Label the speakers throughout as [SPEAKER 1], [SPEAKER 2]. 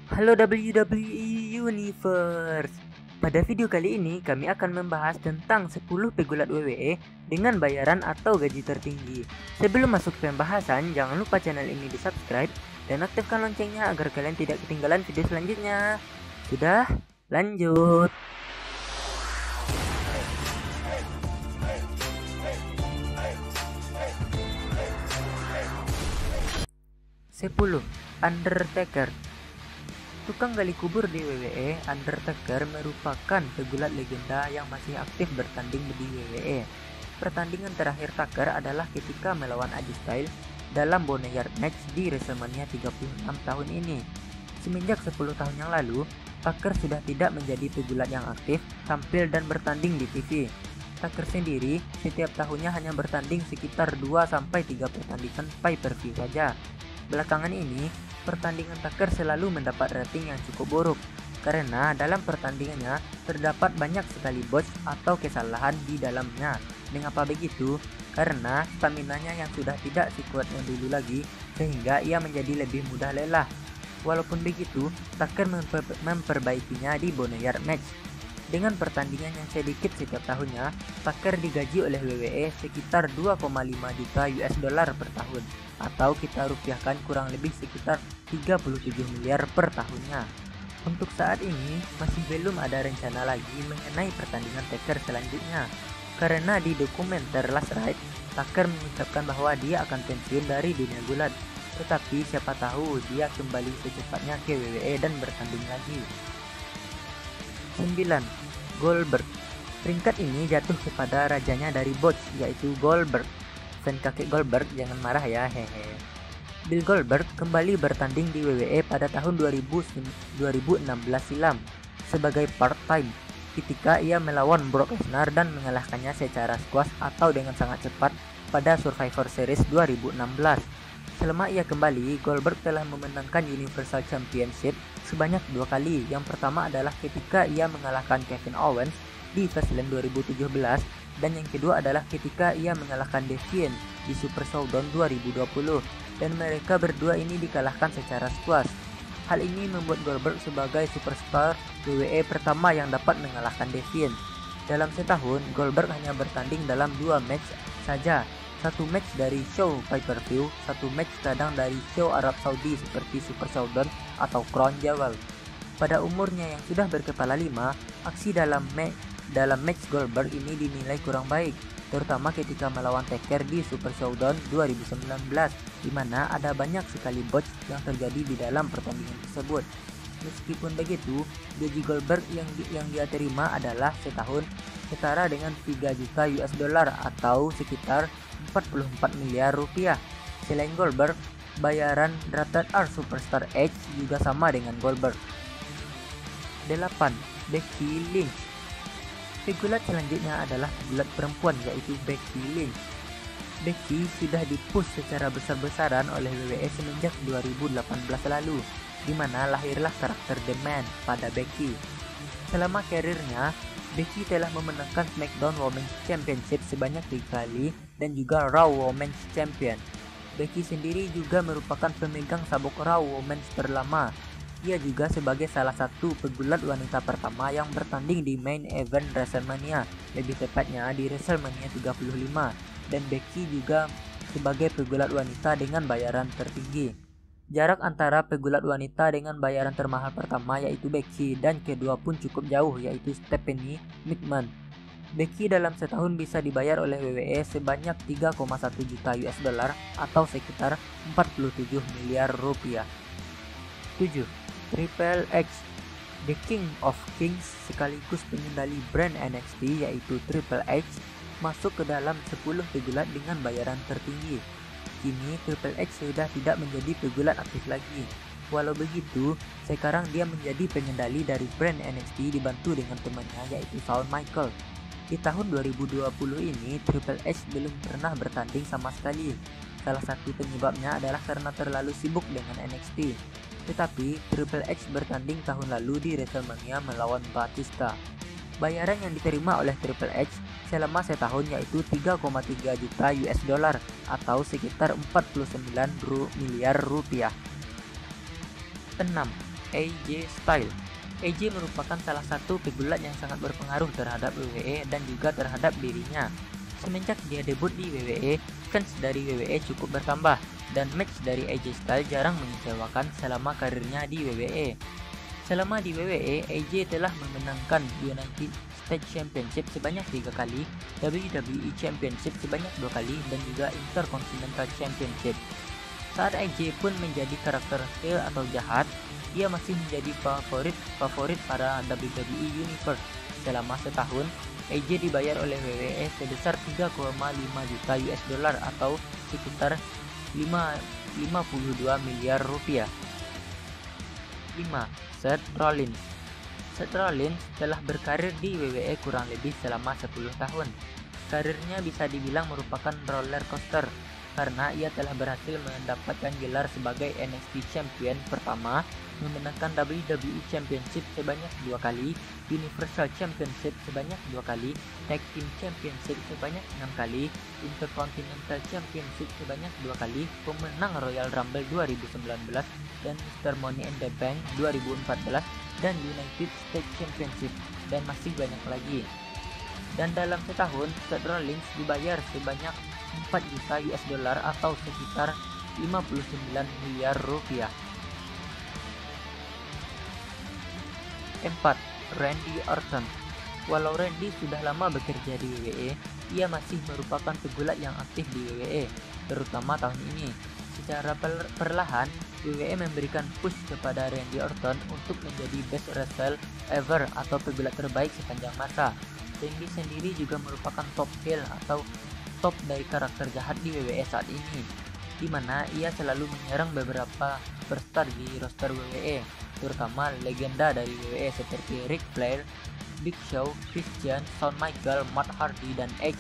[SPEAKER 1] Halo WWE Universe. Pada video kali ini kami akan membahas tentang 10 pegulat WWE dengan bayaran atau gaji tertinggi. Sebelum masuk ke pembahasan, jangan lupa channel ini di subscribe dan aktifkan loncengnya agar kalian tidak ketinggalan video selanjutnya. Sudah? Lanjut. 10. Undertaker. Tukang gali kubur di WWE, Undertaker merupakan pegulat legenda yang masih aktif bertanding di WWE. Pertandingan terakhir Taker adalah ketika melawan AJ Styles dalam Boneyard Match di WrestleMania 36 tahun ini. Semenjak 10 tahun yang lalu, Taker sudah tidak menjadi pegulat yang aktif, tampil dan bertanding di TV. Taker sendiri setiap tahunnya hanya bertanding sekitar 2-3 pertandingan pay-per-view saja. Belakangan ini, pertandingan Taker selalu mendapat rating yang cukup buruk karena dalam pertandingannya terdapat banyak sekali botch atau kesalahan di dalamnya. Mengapa begitu? Karena staminanya yang sudah tidak sekuat yang dulu lagi sehingga ia menjadi lebih mudah lelah. Walaupun begitu, Taker memperbaikinya di Boneyard Match. Dengan pertandingan yang sedikit setiap tahunnya, Taker digaji oleh WWE sekitar 2,5 juta US dollar per tahun, atau kita rupiahkan kurang lebih sekitar 37 miliar per tahunnya. Untuk saat ini, masih belum ada rencana lagi mengenai pertandingan Taker selanjutnya, karena di dokumenter Last Ride, Taker mengucapkan bahwa dia akan pensiun dari dunia gulat. Tetapi siapa tahu dia kembali secepatnya ke WWE dan bertanding lagi. 9. Goldberg. Peringkat ini jatuh kepada rajanya dari botch, yaitu Goldberg. Fan kakek Goldberg jangan marah ya, hehe. Bill Goldberg kembali bertanding di WWE pada tahun 2016 silam sebagai part-time ketika ia melawan Brock Lesnar dan mengalahkannya secara squash atau dengan sangat cepat pada Survivor Series 2016. Selama ia kembali, Goldberg telah memenangkan Universal Championship sebanyak 2 kali. Yang pertama adalah ketika ia mengalahkan Kevin Owens di Fastlane 2017 dan yang kedua adalah ketika ia mengalahkan The Fiend di Super Showdown 2020 dan mereka berdua ini dikalahkan secara squash. Hal ini membuat Goldberg sebagai superstar WWE pertama yang dapat mengalahkan The Fiend. Dalam setahun, Goldberg hanya bertanding dalam 2 match saja. Satu match dari show pay-per-view, satu match kadang dari show Arab Saudi seperti Super Showdown atau Crown Jewel. Pada umurnya yang sudah berkepala 5, aksi dalam match Goldberg ini dinilai kurang baik, terutama ketika melawan Taker di Super Showdown 2019, di mana ada banyak sekali botch yang terjadi di dalam pertandingan tersebut. Meskipun begitu, gaji Goldberg yang dia terima adalah setahun setara dengan 3 juta US dollar atau sekitar 44 miliar rupiah. Selain Goldberg, bayaran Rated R Superstar Edge juga sama dengan Goldberg. 8. Becky Lynch. Pegulat selanjutnya adalah pegulat perempuan yaitu Becky Lynch. Becky sudah dipush secara besar-besaran oleh WWE semenjak 2018 lalu, di mana lahirlah karakter The Man pada Becky. Selama karirnya, Becky telah memenangkan SmackDown Women's Championship sebanyak 3 kali dan juga Raw Women's Champion. Becky sendiri juga merupakan pemegang sabuk Raw Women's terlama. Ia juga sebagai salah satu pegulat wanita pertama yang bertanding di main event WrestleMania, lebih tepatnya di WrestleMania 35, dan Becky juga sebagai pegulat wanita dengan bayaran tertinggi. Jarak antara pegulat wanita dengan bayaran termahal pertama yaitu Becky dan kedua pun cukup jauh yaitu Stephanie McMahon. Becky dalam setahun bisa dibayar oleh WWE sebanyak 3,1 juta US dollar atau sekitar 47 miliar rupiah. 7. Triple H. The King of Kings sekaligus pengendali brand NXT yaitu Triple H masuk ke dalam 10 pegulat dengan bayaran tertinggi. Kini Triple H sudah tidak menjadi pegulat aktif lagi. Walau begitu, sekarang dia menjadi pengendali dari brand NXT dibantu dengan temannya yaitu Shawn Michaels. Di tahun 2020 ini, Triple H belum pernah bertanding sama sekali. Salah satu penyebabnya adalah karena terlalu sibuk dengan NXT. Tetapi, Triple H bertanding tahun lalu di WrestleMania melawan Batista. Bayaran yang diterima oleh Triple H selama setahun yaitu 3,3 juta US dollar atau sekitar 49 miliar rupiah. 6. AJ Styles. AJ merupakan salah satu pegulat yang sangat berpengaruh terhadap WWE dan juga terhadap dirinya. Semenjak dia debut di WWE, fans dari WWE cukup bertambah, dan match dari AJ Styles jarang mengecewakan selama karirnya di WWE. Selama di WWE, AJ telah memenangkan United States Championship sebanyak 3 kali, WWE Championship sebanyak 2 kali, dan juga Intercontinental Championship. Saat AJ pun menjadi karakter heel atau jahat, ia masih menjadi favorit para WWE Universe. Selama setahun, AJ dibayar oleh WWE sebesar 3,5 juta US dollar atau sekitar 52 miliar rupiah. 5. Seth Rollins. Seth Rollins telah berkarir di WWE kurang lebih selama 10 tahun. Karirnya bisa dibilang merupakan roller coaster karena ia telah berhasil mendapatkan gelar sebagai NXT Champion pertama, memenangkan WWE Championship sebanyak 2 kali, Universal Championship sebanyak 2 kali, Tag Team Championship sebanyak 6 kali, Intercontinental Championship sebanyak 2 kali, pemenang Royal Rumble 2019 dan Mr. Money in the Bank 2014 dan United States Championship, dan masih banyak lagi. Dan dalam setahun, Seth Rollins dibayar sebanyak 4 juta US dollar atau sekitar 59 miliar rupiah. 4. Randy Orton. Walau Randy sudah lama bekerja di WWE, ia masih merupakan pegulat yang aktif di WWE, terutama tahun ini. Secara perlahan, WWE memberikan push kepada Randy Orton untuk menjadi best wrestler ever atau pegulat terbaik sepanjang masa. Randy sendiri juga merupakan top heel atau top dari karakter jahat di WWE saat ini, di mana ia selalu menyerang beberapa superstar di roster WWE, terutama legenda dari WWE seperti Ric Flair, Big Show, Christian, Shawn Michaels, Matt Hardy, dan Edge.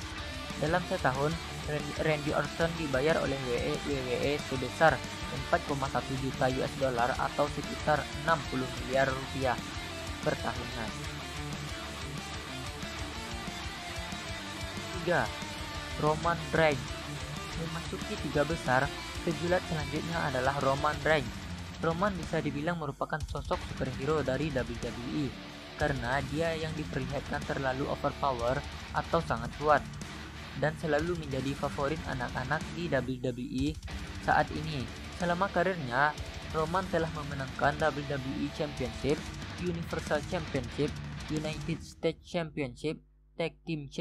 [SPEAKER 1] Dalam setahun, Randy Orton dibayar oleh WWE sebesar 4,1 juta US dollar atau sekitar 60 miliar rupiah per tahunnya. 3. Roman Reigns. Memasuki 3 besar, pegulat selanjutnya adalah Roman Reigns. Roman bisa dibilang merupakan sosok superhero dari WWE karena dia yang diperlihatkan terlalu overpower atau sangat kuat dan selalu menjadi favorit anak-anak di WWE saat ini. Selama karirnya, Roman telah memenangkan WWE Championship, Universal Championship, United States Championship, Tag Team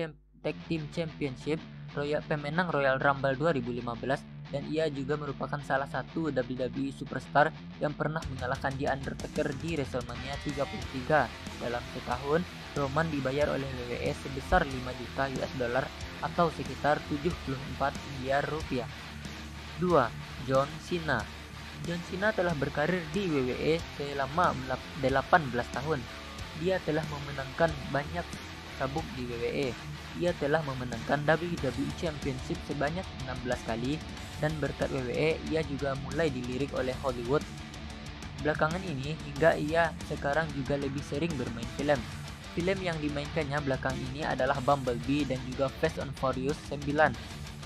[SPEAKER 1] Championship, pemenang Royal Rumble 2015, dan ia juga merupakan salah satu WWE superstar yang pernah mengalahkan The Undertaker di WrestleMania 33. Dalam setahun, Roman dibayar oleh WWE sebesar 5 juta US dollar atau sekitar 74 miliar rupiah. 2. John Cena. John Cena telah berkarir di WWE selama 18 tahun. Dia telah memenangkan banyak sabuk di WWE. Ia telah memenangkan WWE Championship sebanyak 16 kali, dan berkat WWE ia juga mulai dilirik oleh Hollywood belakangan ini hingga ia sekarang juga lebih sering bermain film. Film yang dimainkannya belakang ini adalah Bumblebee dan juga Fast and Furious 9.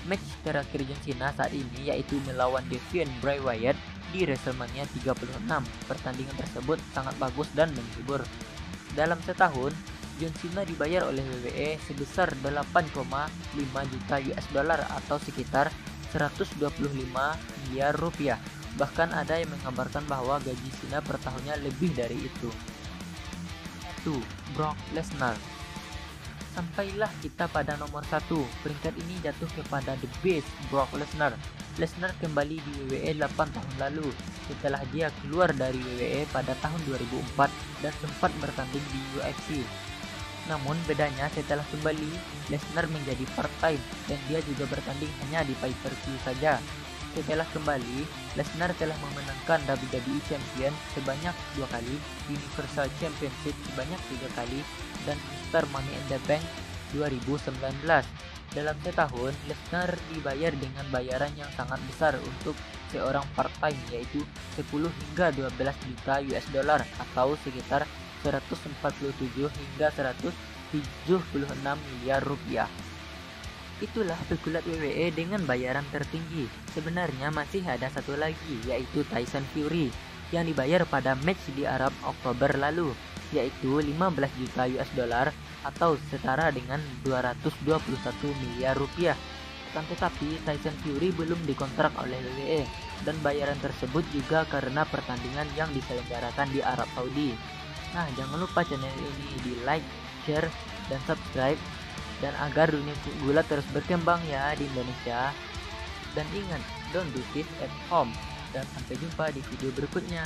[SPEAKER 1] Match terakhir John Cena saat ini yaitu melawan The Fiend Bray Wyatt di WrestleMania 36. Pertandingan tersebut sangat bagus dan menghibur. Dalam setahun, John Cena dibayar oleh WWE sebesar 8,5 juta US dollar atau sekitar 125 miliar rupiah. Bahkan ada yang mengabarkan bahwa gaji Cena per tahunnya lebih dari itu. 1. Brock Lesnar. Sampailah kita pada nomor 1. Peringkat ini jatuh kepada The Beast, Brock Lesnar. Lesnar kembali di WWE 8 tahun lalu setelah dia keluar dari WWE pada tahun 2004 dan sempat bertanding di UFC. Namun bedanya setelah kembali, Lesnar menjadi part-time dan dia juga bertanding hanya di pay-per-view saja. Setelah kembali, Lesnar telah memenangkan WWE Champion sebanyak 2 kali, Universal Championship sebanyak 3 kali, dan Mr. Money in the Bank 2019. Dalam setahun, Lesnar dibayar dengan bayaran yang sangat besar untuk seorang part-time, yaitu 10 hingga 12 juta US dollar atau sekitar 147 hingga 176 miliar rupiah. Itulah pegulat WWE dengan bayaran tertinggi. Sebenarnya masih ada satu lagi, yaitu Tyson Fury. yang dibayar pada match di Arab Oktober lalu, yaitu 15 juta US dollar atau setara dengan 221 miliar rupiah. Akan tetapi, Tyson Fury belum dikontrak oleh WWE, dan bayaran tersebut juga karena pertandingan yang diselenggarakan di Arab Saudi. Nah, jangan lupa channel ini di like, share, dan subscribe, dan agar dunia gulat terus berkembang ya di Indonesia. Dan ingat, don't do this at home. Dan sampai jumpa di video berikutnya.